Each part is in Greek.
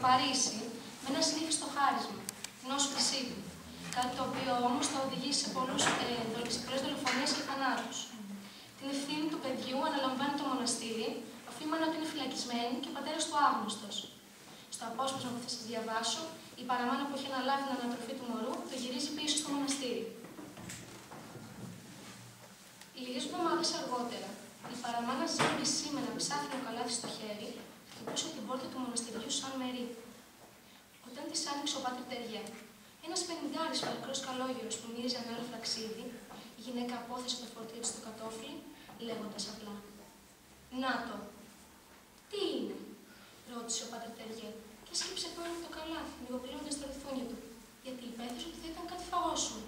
Παρίσι με ένα συνήθιστο χάρισμα, την όσο Χρυσίδη. Κάτι το οποίο όμως θα οδηγήσει σε πολλές δολοφονίες και θανάτους. Την ευθύνη του παιδιού αναλαμβάνει το μοναστήρι, οφείμενο ότι είναι φυλακισμένη και ο πατέρας του άγνωστος. Στο απόσπασμα που θα σας διαβάσω, η παραμάνα που έχει αναλάβει την ανατροφή του μωρού το γυρίζει πίσω στο μοναστήρι. Λίγες εβδομάδες αργότερα, η παραμάνα ζήτησε με ένα ψάχνο καλάθι στο χέρι, χτυπούσε την πόρτα του μοναστηριού σαν μερί. Όταν της άνοιξε ο Πάτερ Τεριέ, ένας 50άρης φαλκρός καλόγερος που μύριζε ανάλαφρα ξύδι, η γυναίκα απόθεσε το φορτίο της στο κατόφλι, λέγοντας απλά: «Να το! Τι είναι?» ρώτησε ο Πάτερ Τεριέ και σκύψε πάνω από το καλάθι, λιγοκλίνοντας τα ρουθούνια του, γιατί υπέθεσε ότι θα ήταν κάτι φαγόσιμο.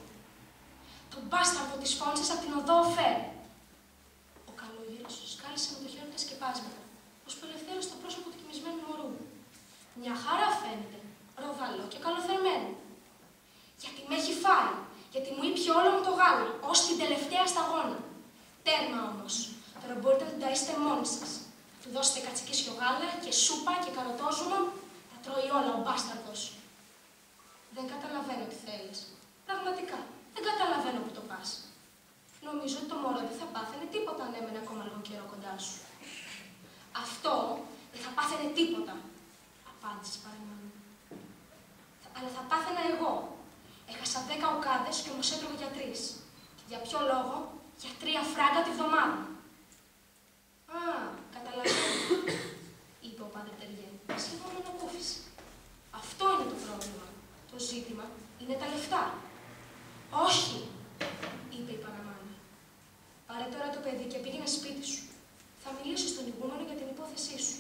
«Τον μπάσταρδο της φώνησες από την οδό Φέρ!» Ο καλόγερος σκάλισε με το χέρι του τα σκεπάσματα, ώσπου ελευθέρωσε το πρόσωπο του κοιμισμένου μωρού. «Μια χαρά φαίνεται, ροδαλό και καλοθερμένο. Γιατί με έχει φάει, γιατί μου ήπιε όλο μου το γάλα, ως την τελευταία σταγόνα. Τέρμα όμως, τώρα μπορείτε να τον ταΐστε μόνοι σας. Του δώσετε κατσικίσιο γάλα και σούπα και καροτόζουμο, τα τρώει όλα ο μπάσταρδος». «Δεν καταλαβαίνω τι θέλεις. Πραγματικά, δεν καταλαβαίνω που το πας. Νομίζω ότι το μωρό δεν θα πάθαινε τίποτα αν έμενε ακόμα λίγο καιρό κοντά σου». «Αυτό δεν θα πάθαινε τίποτα», απάντησε η παραμάνα. «Αλλά θα πάθαινα εγώ. Έχασα 10 οκάδες και όμως έτρωγα για 3. Και για ποιο λόγο? Για 3 φράγκα τη βδομάδα». «Α, καταλαβαίνω», είπε ο Πάτερ Τεριέ, σχεδόν με ανακούφιση. «Αυτό είναι το πρόβλημα. Το ζήτημα είναι τα λεφτά». «Όχι», είπε η παραμάνα. «Πάρε τώρα το παιδί και πήγαινε σπίτι σου. Θα μιλήσω στον ηγούμενο για την υπόθεσή σου.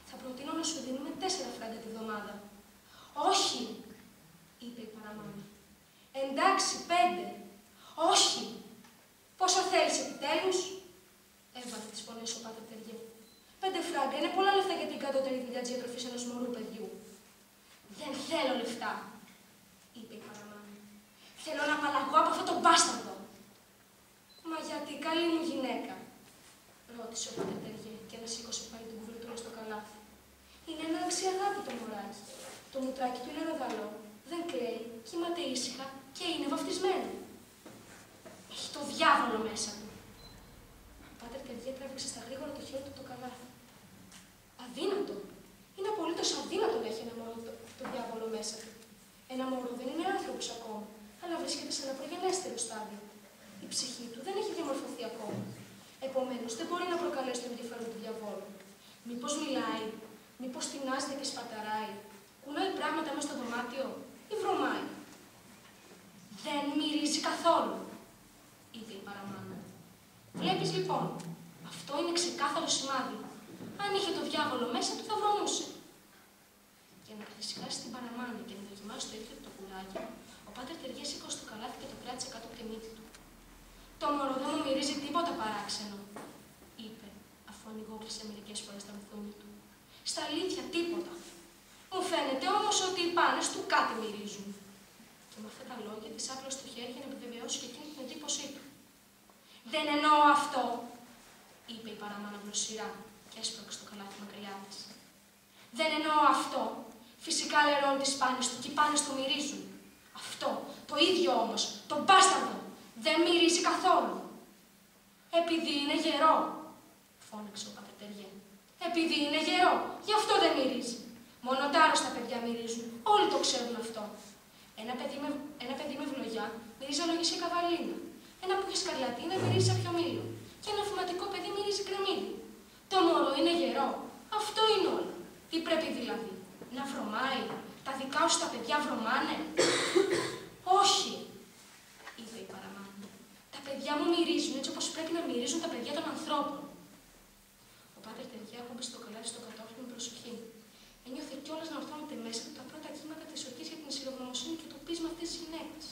Θα προτείνω να σου δίνουμε 4 φράγκα τη βδομάδα». «Όχι», είπε η παραμάνα. «Εντάξει, 5. «Όχι». «Πόσα θέλεις επιτέλους?» έβαλε τις φωνές ο Πάτερ Τεριέ. 5 φράγκα είναι πολλά λεφτά για την κατώτερη δουλειά της διατροφής ενός μωρού παιδιού. «Δεν θέλω λεφτά», είπε η παραμάνα. «Θέλω να απαλλαγώ από αυτό το μπάσταρδο». «Μα γιατί, καλή μου γυναίκα?» ρώτησε ο Πάτερ Τεριέ και ανασήκωσε πάλι την κουβερτούρα στο καλάθι. «Είναι ένα αξιαγάπητο μωράκι. Το μουτράκι του είναι ροδαλό, δεν κλαίει, κοιμάται ήσυχα και είναι βαφτισμένο. Έχει το διάβολο μέσα του». Ο Πάτερ Τεριέ τράβηξε στα γρήγορα το χέρι του το καλάθι. «Αδύνατο! Είναι απολύτως αδύνατο να έχει ένα μωρό το διάβολο μέσα του. Ένα μωρό δεν είναι άνθρωπος ακόμα, αλλά βρίσκεται σε ένα προγενέστερο στάδιο. Η ψυχή του δεν έχει διαμορφωθεί ακόμα. Επομένως, δεν μπορεί να προκαλέσει το ενδιαφέρον του διαβόλου. Μήπως μιλάει, μήπως τεινάζεται και σπαταράει, κουνάει πράγματα μέσα στο δωμάτιο ή βρωμάει?» «Δεν μυρίζει καθόλου», είπε η παραμάνα. «Βλέπεις λοιπόν, αυτό είναι ξεκάθαρο σημάδι. Αν είχε το διάβολο μέσα του θα βρωμούσε». Για να καθησυχάσει την παραμάνα και να δοκιμάσει το ίδιο του το κουράκι, ο Πάτερ Τεριέ σήκωσε το καλάθι και το κράτησε κάτω από τη μύτη του. «Το μωρό δεν μου μυρίζει τίποτα παράξενο», είπε, αφού ανοιγόκλεισε μερικές φορές τα μυθούνια του. «Στα αλήθεια τίποτα. Μου φαίνεται όμως ότι οι πάνες του κάτι μυρίζουν». Και με αυτά τα λόγια της άπλωσε το χέρι για να επιβεβαιώσει και εκείνη την εντύπωσή του. «Δεν εννοώ αυτό», είπε η παραμάνα γλωσσιρά και έσπρωξε το καλάθι μακριά της. «Δεν εννοώ αυτό. Φυσικά λερώνει τις πάνες του και οι πάνες του μυρίζουν. Αυτό, το ίδιο όμως, το μπάσταρδο, δεν μυρίζει καθόλου». «Επειδή είναι γερό», φώναξε ο Πάτερ Τεριέ. «Επειδή είναι γερό, γι' αυτό δεν μυρίζει. Μόνο τα άρρωστα παιδιά μυρίζουν, όλοι το ξέρουν αυτό. Ένα παιδί με βλογιά μυρίζει αλογίσια καβαλίνα. Ένα που έχει σκαρλατίνα μυρίζει σαπιομήλιο. Και ένα φυματικό παιδί μυρίζει κρεμμύδι. Το μωρό είναι γερό. Αυτό είναι όλο. Τι πρέπει δηλαδή, να βρωμάει? Τα δικά σου τα παιδιά βρωμάνε?» «Όχι», είπε η παραμάνα. «Τα παιδιά μου μυρίζουν έτσι όπως πρέπει να μυρίζουν τα παιδιά των ανθρώπων». Ο Πάτερ Τεριέ ακούμπησε το καλάθι στο κατόφλι με προσοχή. Ένιωθε κιόλας να ορθώνονται μέσα του τα πρώτα κύματα της οργής για την εισιλογνωμοσύνη και το πείσμα αυτής της γυναίκας.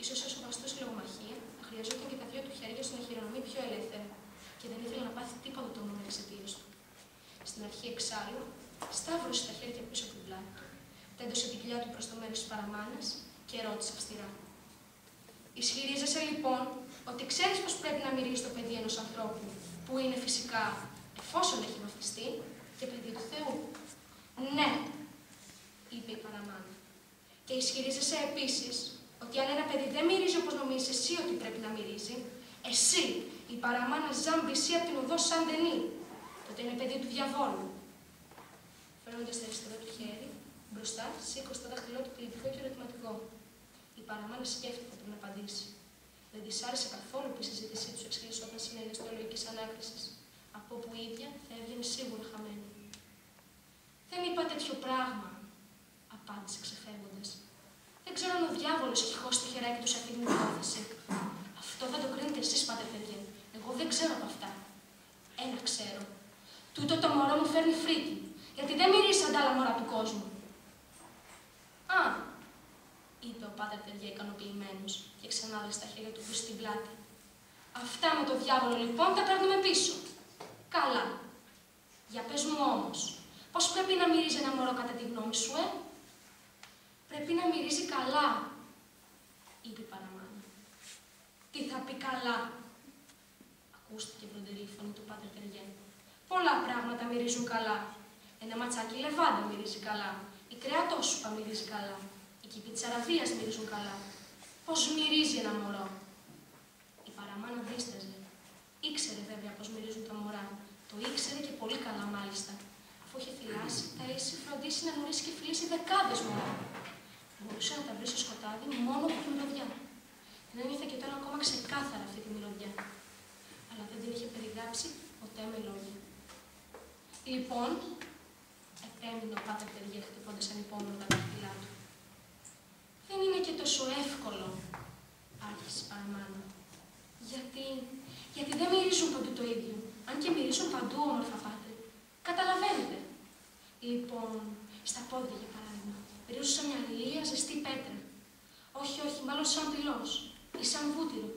Ίσως όσο βαστό συλλογομαχία, χρειαζόταν και τα 2 του χέρια στο να χειρονομεί πιο ελεύθερα και δεν ήθελε να πάθει τίποτα το μόνο εξαιτίας του. Στην αρχή εξάλλου, σταύρωσε τα χέρια πίσω από την πλάτη του, τέντωσε την κοιλιά του προς το μέρος της παραμάνας και ρώτησε αυστηρά. «Ισχυρίζεσαι λοιπόν ότι ξέρεις πως πρέπει να μυρίζει το παιδί ενός ανθρώπου, που είναι φυσικά, εφόσον έχει βαφτιστεί, και παιδί του Θεού?» «Ναι», είπε η παραμάνα. Και ισχυρίζεσαι επίσης ότι αν ένα παιδί δεν μυρίζει όπως νομίζεις εσύ ότι πρέπει να μυρίζει, εσύ, η παραμάνα Ζαμπισί από την οδό Σαντενή, τότε είναι παιδί του διαβόλου. Φέρνοντας το αριστερό του χέρι, μπροστά σήκωσε το δάχτυλό του κλειδικό και ερωτηματικό. Η παραμάνα σκέφτηκε πριν να απαντήσει. Δεν της άρεσε καθόλου που η συζήτησή τους εξελισσόταν συνέχεια στο λογικής ανάκρισης, από όπου η ίδια θα έβγαινε σίγουρα χαμένη. Δεν είπα τέτοιο πράγμα, απάντησε ξεφεύγοντας. Δεν ξέρω αν ο διάβολος έχει χώσει το χεράκι του σε αυτή την υπόθεση. Αυτό θα το κρίνετε εσείς, πάτερ Τεριέ. Εγώ δεν ξέρω από αυτά. Ένα ξέρω. Τούτο το μωρό μου φέρνει φρίκι, γιατί δεν μυρίζει σαν τα άλλα μωρά του κόσμου. Α, είπε ο πάτερ Τεριέ ικανοποιημένος και ξανάδεσε τα χέρια του πίσω στην πλάτη. Αυτά με το διάβολο λοιπόν τα παίρνουμε πίσω. Καλά. Για πες μου όμως, πώς πρέπει να μυρίζει ένα μωρό κατά τη γνώμη σου, Πρέπει να μυρίζει καλά, είπε η παραμάνα. Τι θα πει καλά, ακούστηκε βροντερή η φωνή του πάτερ Τεριέ. Πολλά πράγματα μυρίζουν καλά. Ένα ματσάκι λεβάντα μυρίζει καλά. Η κρεατόσουπα μυρίζει καλά. Οι κήποι της Αραβίας μυρίζουν καλά. Πώς μυρίζει ένα μωρό. Η παραμάνα δίσταζε. Ήξερε βέβαια πώς μυρίζουν τα μωρά. Το ήξερε και πολύ καλά μάλιστα. Αφού είχε θυλάσει, τα είχε φροντίσει να γνωρίσει και φιλήσει δεκάδες μωρά. Μπορούσε να τα βρει στο σκοτάδι μόνο από τη μυρωδιά. Την ένιωθε και τώρα ακόμα ξεκάθαρα αυτή τη μυρωδιά. Αλλά δεν την είχε περιγράψει ποτέ με λόγια. Λοιπόν, επέμεινε ο πάτερ Τεριέ χτυπώντας ανυπόμονα τα δάχτυλά του. Δεν είναι και τόσο εύκολο, άρχισε η παραμάνα. Γιατί δεν μυρίζουν παντού το ίδιο. Αν και μυρίζουν παντού όμορφα, πάτερ. Καταλαβαίνετε. Λοιπόν, στα πόδια για παράδειγμα, μυρίζουν σαν μια λία ζεστή πέτρα. Όχι, μάλλον σαν πυλός ή σαν βούτυρο.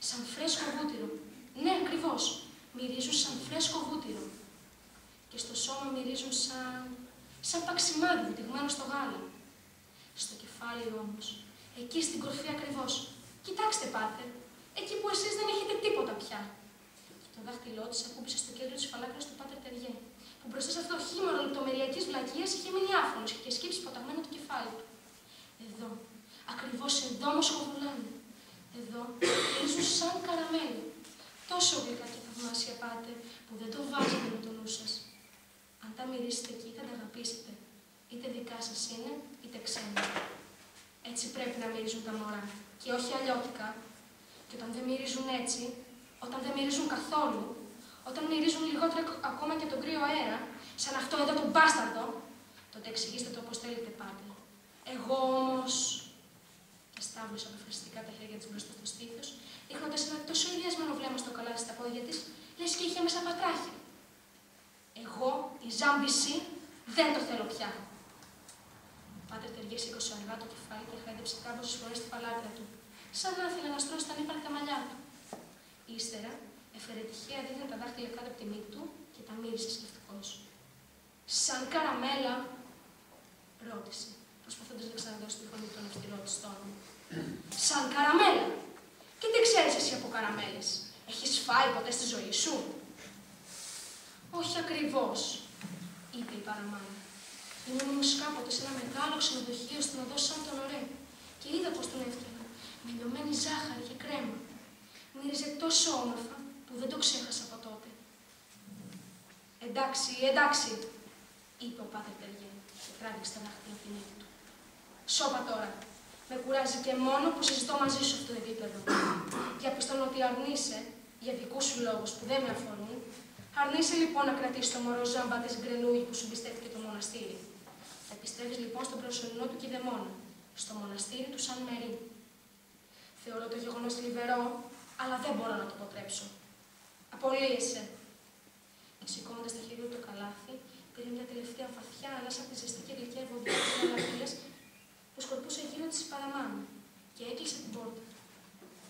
Σαν φρέσκο βούτυρο. Ναι, ακριβώς. Μυρίζουν σαν φρέσκο βούτυρο. Και στο σώμα μυρίζουν σαν παξιμάδι βουτυγμένο στο γάλα. Στο κεφάλι όμως, εκεί στην κορφή ακριβώς. Κοιτάξτε, πάτερ, εκεί που εσείς δεν έχετε τίποτα πια. Και το δάχτυλό της ακούμπησε στο κέντρο της φαλάκρας του πάτερ Τεριέ, που μπροστά σε αυτό το χήμαρο λεπτομεριακής βλακείας είχε μείνει άφωνος και είχε σκύψει ποταγμένο το κεφάλι του. Εδώ, ακριβώς εδώ μου σκοβουλάνε. Εδώ, μυρίζουν σαν καραμέλι. Τόσο γλυκά και θαυμάσια, πάτερ, που δεν το βάζετε με το νου σας. Αν τα μυρίσετε εκεί, θα τα αγαπήσετε. Είτε δικά σας είναι, είτε ξένα. Έτσι πρέπει να μυρίζουν τα μωρά. Και όχι αλλιώτικα. Και όταν δεν μυρίζουν έτσι, όταν δεν μυρίζουν καθόλου, όταν μυρίζουν λιγότερο ακόμα και τον κρύο αέρα, σαν αυτό εδώ τον μπάσταρδο, τότε εξηγήστε το όπως θέλετε, πάτερ. Εγώ όμως. Και στάβλωσε αποφασιστικά τα χέρια της μπροστά στο στήθος, δείχνοντας ένα τόσο ιδιασμένο βλέμμα στο καλάθι στα πόδια της, λες και είχε μέσα πατράχια. Εγώ, η Ζαμπισί, δεν το θέλω πια. Ο πάτερ Τεριέ σήκωσε αργά το κεφάλι και χάιδεψε κάμποσες φορές τη φαλάκρα του, σαν να ήθελε να στρώσει τα ανύπαρκτα μαλλιά του. Ύστερα, έφερε τυχαία δείχνε τα δάχτυλα κάτω από τη μύτη του και τα μύρισε σκεφτικός. Σαν καραμέλα, ρώτησε, προσπαθώντας να ξαναδώσει τη φωνή του αυστηρό της τόνου. Σαν καραμέλα! Και τι ξέρεις εσύ από καραμέλες? Έχεις φάει ποτέ στη ζωή σου? Όχι ακριβώς, είπε η παραμάνα. Ήμουν όμως κάποτε σε ένα μεγάλο ξενοδοχείο στην οδό Σαντονορέ και είδα πως τον έφτιαγαν με λιωμένη ζάχαρη και κρέμα. Μύριζε τόσο όμορφα που δεν το ξέχασα από τότε. Εντάξει, είπε ο πάτερ Τεριέ και τράβηξε τα δάχτυλα από την μύτη του. Σώπα τώρα. Με κουράζει και μόνο που συζητώ μαζί σου αυτό το επίπεδο. Διαπιστώνω ότι αρνείσαι, για δικούς σου λόγους που δεν με αφορούν, αρνείσαι λοιπόν να κρατήσει το μωρό Ζάμπα της Γκρενούγη που σου εμπιστεύτηκε το μοναστήρι. Θα επιστρέφεις λοιπόν στον προσωρινό του κηδεμόνα, στο μοναστήρι του Σαν Μερί. Θεωρώ το γεγονός θλιβερό, αλλά δεν μπορώ να το αποτρέψω. Απολύεσαι. Και σηκώνοντας τα χέρια του το καλάθι, πήρε μια τελευταία βαθιά ανάσα από τη ζεστή και γλυκιά βοδιά της που σκορπούσε γύρω της παραμάνα και έκλεισε την πόρτα.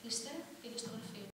Ύστερα πήγε στο γραφείο.